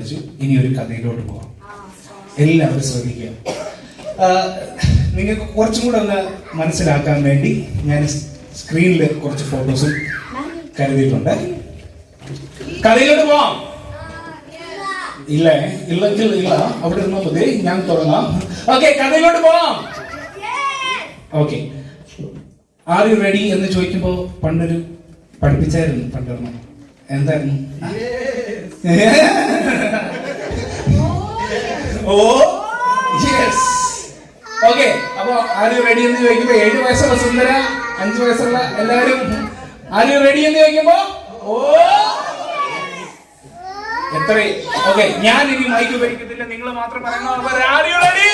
പഠിച്ചു. ഇനി ഒരു കഥയിലോട്ട് പോകാം. എല്ലാവരും ശ്രദ്ധിക്കുക. നിങ്ങൾക്ക് കുറച്ചും കൂടെ ഒന്ന് മനസ്സിലാക്കാൻ വേണ്ടി ഞാൻ സ്ക്രീനിൽ കുറച്ച് ഫോട്ടോസും കരുതിയിട്ടുണ്ട്. കഥയിലോട്ട് പോവാം. ഇല്ലെങ്കിൽ ഇല്ല, അവിടെ ഇരുന്നാൽ മതി, ഞാൻ തുടങ്ങാം. ഓക്കെ, കഥയിലോട്ട് പോവാം. ഓക്കെ, ആർ യു റെഡി എന്ന് ചോദിക്കുമ്പോ പണ്ടൊരു പഠിപ്പിച്ചായിരുന്നു. പണ്ടൊരെണ്ണം എന്തായിരുന്നു? Oh yes. ഓക്കെ, അപ്പൊ ആർ യു റെഡി എന്ന് ചോദിക്കുമ്പോ 7 വയസ്സുള്ള സുന്ദര, 5 വയസ്സുള്ള എല്ലാവരും ആർ യു റെഡി എന്ന് ചോദിക്കുമ്പോ ഓ എത്ര. ഓക്കെ, ഞാൻ ഇനി മൈക്ക് ഉപയോഗിക്കത്തില്ല, നിങ്ങൾ മാത്രം പറയുന്നു. Are you ready?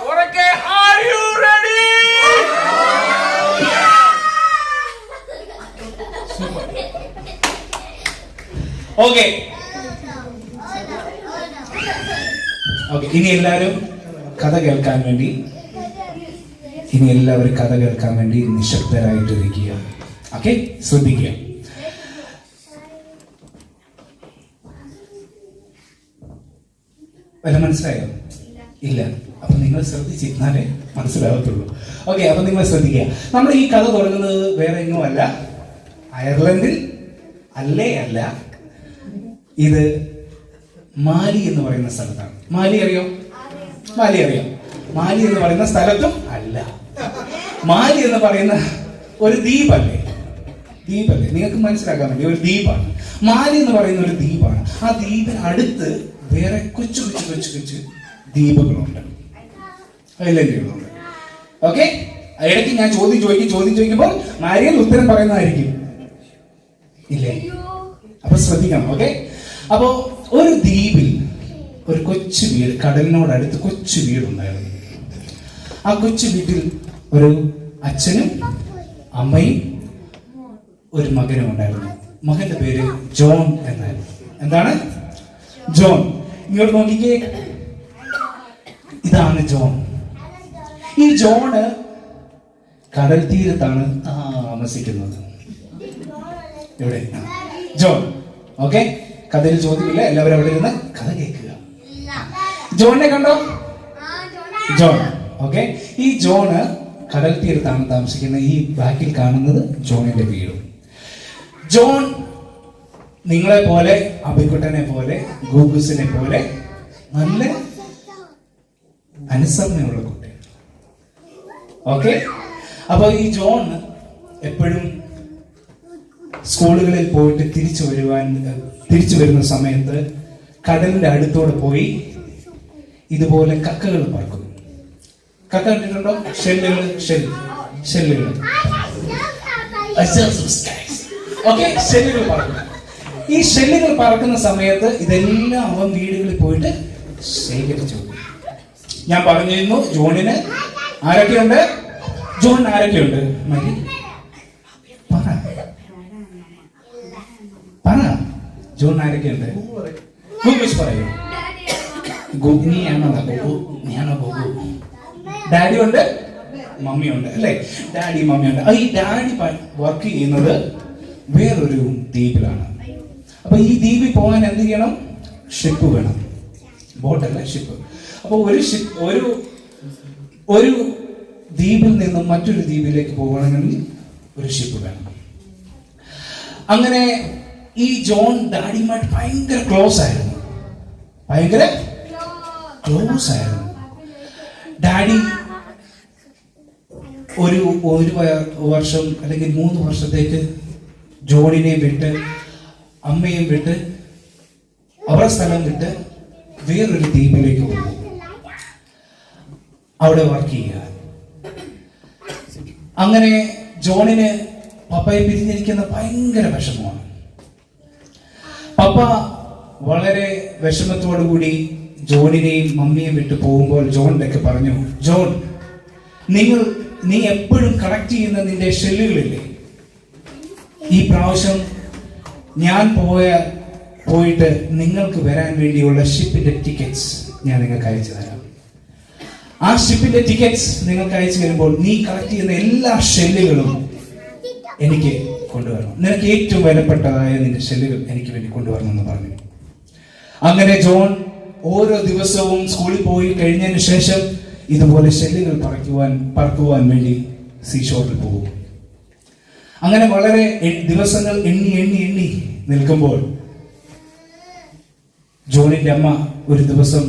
ഉറക്കെ are you ready? Okay okay, ഇനി എല്ലാവരും കഥ കേൾക്കാൻ വേണ്ടി നിശബ്ദരായിട്ടിരിക്കുക. ഓക്കെ, ശ്രദ്ധിക്കുക. വല്ല മനസ്സിലായോ? ഇല്ല. അപ്പൊ നിങ്ങൾ ശ്രദ്ധിച്ചിരുന്നാലേ മനസ്സിലാകത്തുള്ളൂ. ഓക്കെ, അപ്പൊ നിങ്ങൾ ശ്രദ്ധിക്കുക. നമ്മൾ ഈ കഥ തുടങ്ങുന്നത് വേറെ എങ്ങും അല്ല, അയർലൻഡിൽ അല്ല, ഇത് മാലി എന്ന് പറയുന്ന സ്ഥലത്താണ്. മാലി അറിയോ? മാലി എന്ന് പറയുന്ന സ്ഥലത്തും അല്ല, മാലി എന്ന് പറയുന്ന ഒരു ദ്വീപല്ലേ? നിങ്ങൾക്ക് മനസ്സിലാക്കാൻ വേണ്ടി ഒരു ദ്വീപാണ് മാലി എന്ന് പറയുന്ന ഒരു ദ്വീപാണ്. ആ ദ്വീപിന് അടുത്ത് വേറെ കൊച്ചു ദ്വീപുകളുണ്ട്, ഐലൻഡുകളുണ്ട്. ഓക്കെ, ഇടയ്ക്ക് ഞാൻ ചോദ്യം ചോദിക്കുമ്പോൾ മാരിയൻ ഉത്തരം പറയുന്നതായിരിക്കും. ഇല്ലേ? അപ്പൊ ശ്രദ്ധിക്കണം. ഓക്കെ, അപ്പോ ഒരു ദ്വീപിൽ ഒരു കൊച്ചു വീട്, കടലിനോടടുത്ത് കൊച്ചു വീടുണ്ടായിരുന്നു. ആ കൊച്ചു വീട്ടിൽ ഒരു അച്ഛനും അമ്മയും ഒരു മകനും ഉണ്ടായിരുന്നു. മകന്റെ പേര് ജോൺ എന്നായിരുന്നു. എന്താണ്? ജോൺ. ഇങ്ങോട്ട് നോക്കിക്കേ, ഇതാണ് ജോൺ. ഈ ജോണ് കടൽ തീരത്താണ് താമസിക്കുന്നത്. എവിടെ? ജോൺ. ഓക്കെ, കഥയിൽ ചോദ്യമില്ല, എല്ലാവരും അവിടെ ഇരുന്ന് കഥ കേൾക്കുക. ജോണിനെ കണ്ടോ? ജോൺ. ഓക്കെ, ഈ ജോണ് കടൽ തീരത്താണ് താമസിക്കുന്നത്. ഈ ബാക്കിൽ കാണുന്നത് ജോണിന്റെ വീടും. ജോൺ നിങ്ങളെ പോലെ, അബിക്കുട്ടനെ പോലെ, ഗൂഗുസിനെ പോലെ നല്ല അനുസരണയുള്ള കുട്ടി. ഓക്കെ, അപ്പൊ ഈ ജോൺ എപ്പോഴും സ്കൂളുകളിൽ പോയിട്ട് തിരിച്ചു വരുന്ന സമയത്ത് കടലിന്റെ അടുത്തോടെ പോയി ഇതുപോലെ കക്കകൾ പറക്കും. കക്ക കണ്ടിട്ടുണ്ടോ? ഷെല്ലുകൾ. ഓക്കെ, ഷെല്ലുകൾ പറക്കും. ഈ ഷെല്ലുകൾ പറക്കുന്ന സമയത്ത് ഇതെല്ലാം അവൻ വീടുകളിൽ പോയിട്ട് ശേഖരിച്ചു. ഞാൻ പറഞ്ഞിരുന്നു ജോണിന് ആരൊക്കെയുണ്ട്? ജോണിന് ആരൊക്കെയുണ്ട്? മതി, പറ. ജോൺ ആരൊക്കെയുണ്ട്? ഗൂഗിൾസ് പറയൂ. നീയാണോ ഗോഗു? ഡാഡി ഉണ്ട്, മമ്മി ഉണ്ട്, അല്ലേ? ഡാഡി മമ്മി ഉണ്ട്. ഈ ഡാഡി വർക്ക് ചെയ്യുന്നത് വേറൊരു ദ്വീപിലാണ്. അപ്പൊ ഈ ദ്വീപിൽ പോകാൻ എന്ത് ചെയ്യണം? ഷിപ്പ് വേണം. ബോട്ടല്ല, ഷിപ്പ്. അപ്പൊ ഒരു ദ്വീപിൽ നിന്നും മറ്റൊരു ദ്വീപിലേക്ക് പോകണമെങ്കിൽ ഒരു ഷിപ്പ് വേണം. അങ്ങനെ ഈ ജോൺ ഡാഡിയുമായിട്ട് ഭയങ്കര ക്ലോസ് ആയിരുന്നു. ഡാഡി ഒരു വർഷം അല്ലെങ്കിൽ 3 വർഷത്തേക്ക് ജോണിനെ വിട്ട്, അമ്മയും വിട്ട്, അവരുടെ സ്ഥലം വിട്ട് വേറൊരു ദ്വീപിലേക്ക് പോകും, അവിടെ വർക്ക് ചെയ്യുക. അങ്ങനെ ജോണിന് പപ്പയെ പിരിഞ്ഞിരിക്കുന്ന ഭയങ്കര വിഷമമാണ്. പപ്പ വളരെ വിഷമത്തോടുകൂടി ജോണിനെയും മമ്മിയെയും വിട്ടു പോകുമ്പോൾ ജോണിനൊക്കെ പറഞ്ഞു, ജോൺ, നീ എപ്പോഴും കണക്ട് ചെയ്യുന്ന നിന്റെ ഷെല്ലുകളില്ലേ, ഈ പ്രാവശ്യം ഞാൻ പോയിട്ട് നിങ്ങൾക്ക് വരാൻ വേണ്ടിയുള്ള ഷിപ്പിന്റെ ടിക്കറ്റ്സ് ഞാൻ നിങ്ങൾക്ക് അയച്ചു തരാം. ആ ഷിപ്പിന്റെ ടിക്കറ്റ്സ് നിങ്ങൾക്ക് അയച്ചു തരുമ്പോൾ നീ കളക്ട് ചെയ്യുന്ന എല്ലാ ഷെല്ലുകളും എനിക്ക് കൊണ്ടുവരണം. നിനക്ക് ഏറ്റവും വിലപ്പെട്ടതായ നിന്റെ ഷെല്ലുകൾ എനിക്ക് വേണ്ടി കൊണ്ടുവരണം എന്ന് പറഞ്ഞു. അങ്ങനെ ജോൺ ഓരോ ദിവസവും സ്കൂളിൽ പോയി കഴിഞ്ഞതിന് ശേഷം ഇതുപോലെ ഷെല്ലുകൾ പറക്കുവാൻ വേണ്ടി സീഷോറിൽ പോകും. അങ്ങനെ വളരെ ദിവസങ്ങൾ എണ്ണി നിൽക്കുമ്പോൾ ജോണിന്റെ അമ്മ ഒരു ദിവസം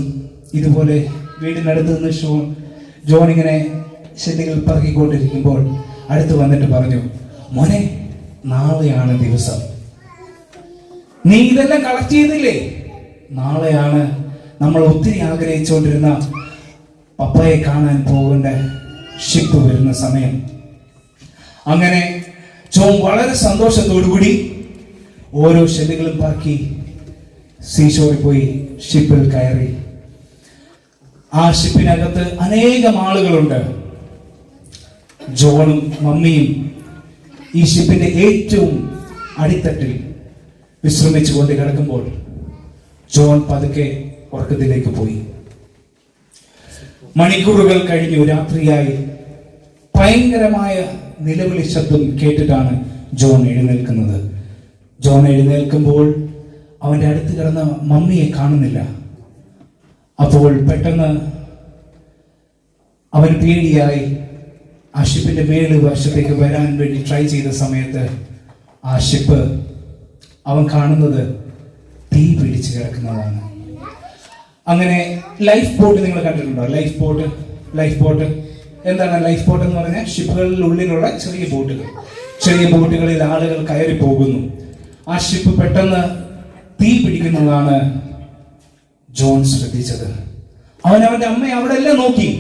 ഇതുപോലെ വീടിനടുത്ത് നിന്ന് ജോൺ ഇങ്ങനെ ഷെല്ലുകൾ പറക്കിക്കൊണ്ടിരിക്കുമ്പോൾ അടുത്ത് വന്നിട്ട് പറഞ്ഞു, മോനെ, നാളെയാണ് ദിവസം. നീ ഇതെല്ലാം കളക്ട് ചെയ്തില്ലേ? നാളെയാണ് നമ്മൾ ഒത്തിരി ആഗ്രഹിച്ചുകൊണ്ടിരുന്ന പപ്പയെ കാണാൻ പോകേണ്ട ഷിപ്പ് വരുന്ന സമയം. അങ്ങനെ ജോൺ വളരെ സന്തോഷത്തോടുകൂടി ഓരോ ഷെല്ലുകളും പറക്കി സീഷോറിൽ പോയി ഷിപ്പിൽ കയറി. ആ ഷിപ്പിനകത്ത് അനേകം ആളുകളുണ്ട്. ജോണും മമ്മിയും ഈ ഷിപ്പിന്റെ ഏറ്റവും അടിത്തട്ടിൽ വിശ്രമിച്ചുകൊണ്ട് കിടക്കുമ്പോൾ ജോൺ പതുക്കെ ഉറക്കത്തിലേക്ക് പോയി. മണിക്കൂറുകൾ കഴിഞ്ഞു, രാത്രിയായി. ഭയങ്കരമായ നിലവിളി ശബ്ദം കേട്ടിട്ടാണ് ജോൺ എഴുന്നേൽക്കുന്നത്. ജോൺ എഴുന്നേൽക്കുമ്പോൾ അവന്റെ അടുത്ത് കിടന്ന മമ്മിയെ കാണുന്നില്ല. അപ്പോൾ പെട്ടെന്ന് അവൻ പേടിയായി ആ ഷിപ്പിന്റെ മേല് വശത്തേക്ക് വരാൻ വേണ്ടി ട്രൈ ചെയ്ത സമയത്ത് ആ ഷിപ്പ് അവൻ കാണുന്നത് തീ പിടിച്ച് കിടക്കുന്നതാണ്. അങ്ങനെ ലൈഫ് ബോട്ട് നിങ്ങൾ കണ്ടിട്ടുണ്ടോ? ലൈഫ് ബോട്ട് എന്താണ് ലൈഫ് ബോട്ട് എന്ന് പറഞ്ഞാൽ ഷിപ്പുകളിൽ ഉള്ളിലുള്ള ചെറിയ ബോട്ടുകളിൽ ആളുകൾ കയറി പോകുന്നു. ആ ഷിപ്പ് പെട്ടെന്ന് തീ പിടിക്കുന്നതാണ് ജോൺ ശ്രദ്ധിച്ചത്. അവന്റെ അമ്മയെ അവിടെ എല്ലാം നോക്കി,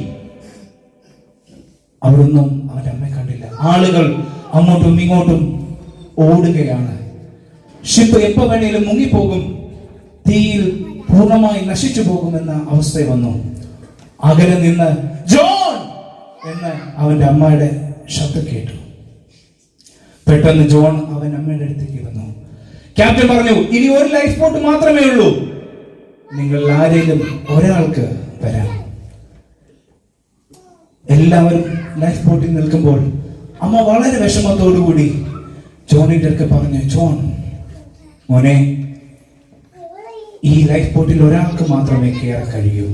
അവിടൊന്നും അവന്റെ അമ്മയെ കണ്ടില്ല. ആളുകൾ അങ്ങോട്ടും ഇങ്ങോട്ടും ഓടുകയാണ്. ഷിപ്പ് എപ്പോ വേണേലും മുങ്ങിപ്പോകും, തീയിൽ പൂർണ്ണമായി നശിച്ചു പോകുമെന്ന അവസ്ഥ വന്നു. അകലെ നിന്ന് ജോൺ എന്ന് അവന്റെ അമ്മയുടെ ശബ്ദം കേട്ടു. പെട്ടെന്ന് ജോൺ അവൻ അമ്മയുടെ അടുത്തേക്ക് വന്നു. ക്യാപ്റ്റൻ പറഞ്ഞു, ഇനി ഒരു ലൈഫ് ബോട്ട് മാത്രമേ ഉള്ളൂ, നിങ്ങൾ ആരെങ്കിലും ഒരാൾക്ക് വരാം. എല്ലാവരും ലൈഫ് ബോട്ടിൽ നിൽക്കുമ്പോൾ അമ്മ വളരെ വിഷമത്തോടുകൂടി ജോണിന്റെ അടുത്ത് പറഞ്ഞു, ജോൺ മോനെ, ഈ ലൈഫ് ബോട്ടിൽ ഒരാൾക്ക് മാത്രമേ കയറാൻ കഴിയൂ.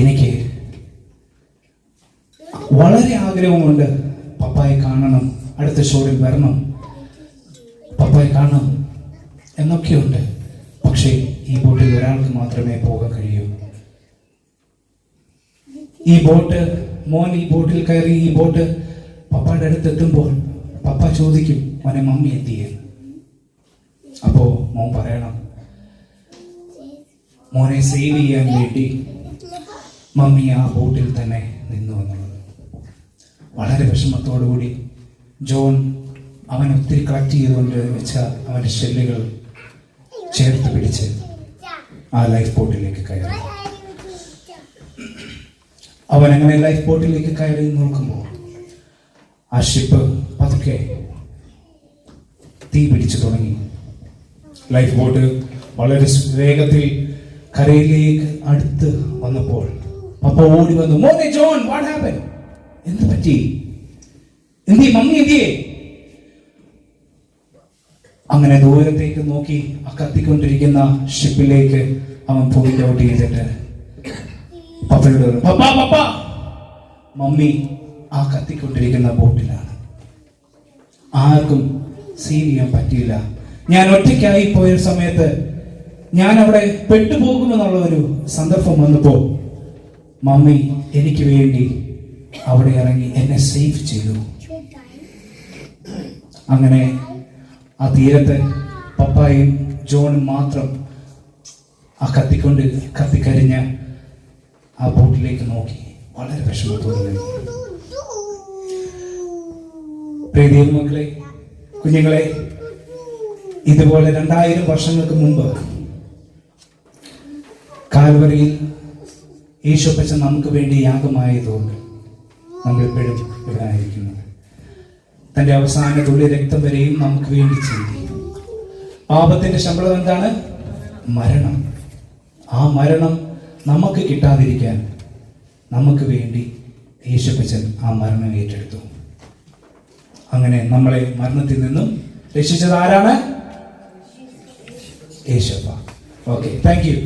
എനിക്ക് വളരെ ആഗ്രഹമുണ്ട് പപ്പായെ കാണണം, അടുത്ത ഷോറിൽ വരണം, പപ്പായെ കാണണം എന്നൊക്കെയുണ്ട്. പക്ഷേ ഈ ബോട്ടിൽ ഒരാൾക്ക് മാത്രമേ പോകാൻ കഴിയൂ. ഈ ബോട്ടിൽ കയറി ഈ ബോട്ട് പപ്പയുടെ അടുത്ത് എത്തുമ്പോൾ പപ്പ ചോദിക്കും, മോനെ മമ്മി എത്തിയേ? അപ്പോ മോൻ പറയണം, മോനെ സേവ് ചെയ്യാൻ വേണ്ടി മമ്മി ആ ബോട്ടിൽ തന്നെ നിന്നു എന്നുള്ളത്. വളരെ വിഷമത്തോടുകൂടി ജോൺ അവൻ ഒത്തിരി കളക്ട് ചെയ്തുകൊണ്ട് വെച്ച അവന്റെ ഷെല്ലുകൾ ചേർത്ത് പിടിച്ച് ആ ലൈഫ് ബോട്ടിലേക്ക് കയറി. അവൻ അങ്ങനെ ലൈഫ് ബോട്ടിലേക്ക് കയറി നോക്കുമ്പോൾ ആ ഷിപ്പ് പതുക്കെ തീ പിടിച്ചു തുടങ്ങി. ലൈഫ് ബോട്ട് വളരെ വേഗത്തിൽ കരയിലേക്ക് അടുത്ത് വന്നപ്പോൾ പപ്പ ഓടി വന്നു, മോനെ ജോൺ, വാട്ട് ഹാപ്പൻ? എന്ത് പറ്റി? എന്തി മമ്മി എന്തിയേ? അങ്ങനെ ദൂരത്തേക്ക് നോക്കി ആ കത്തിക്കൊണ്ടിരിക്കുന്ന ഷിപ്പിലേക്ക് അവൻ പോയിന്റ് ഔട്ട് ചെയ്തിട്ട് പപ്പയോട് പറഞ്ഞു, പപ്പ മമ്മി ആ കത്തിക്കൊണ്ടിരിക്കുന്ന ബോട്ടിലാണ്, ആർക്കും സേവ് ചെയ്യാൻ പറ്റിയില്ല. ഞാൻ ഒറ്റയ്ക്കായി പോയ സമയത്ത് ഞാൻ അവിടെ പെട്ടുപോകുമെന്നുള്ള ഒരു സന്ദർഭം വന്നപ്പോ മമ്മി എനിക്ക് വേണ്ടി അവിടെ ഇറങ്ങി എന്നെ സേവ് ചെയ്തു. അങ്ങനെ ആ തീരത്ത് പപ്പായും ജോണും മാത്രം ആ കത്തിക്കരിഞ്ഞ ആ ബോട്ടിലേക്ക് നോക്കി വളരെ വിഷമത്തോടെ. പ്രിയ ദൈവമക്കളെ, കുഞ്ഞുങ്ങളെ, ഇതുപോലെ 2000 വർഷങ്ങൾക്ക് മുമ്പ് കാൽവറിയിൽ യേശുപ്പച്ചൻ നമുക്ക് വേണ്ടി യാഗമായതുകൊണ്ട് നമ്മളിപ്പോഴും ഇവിടെ ആയിരിക്കുന്നത്. തന്റെ അവസാന തുള്ളി രക്തം വരെയും നമുക്ക് വേണ്ടി ചിന്തി. പാപത്തിന്റെ ശമ്പളം എന്താണ്? മരണം. ആ മരണം നമുക്ക് കിട്ടാതിരിക്കാൻ നമുക്ക് വേണ്ടി യേശുപ്പച്ചൻ ആ മരണം ഏറ്റെടുത്തു. അങ്ങനെ നമ്മളെ മരണത്തിൽ നിന്നും രക്ഷിച്ചത് ആരാണ്? യേശുവ. Okay, thank U.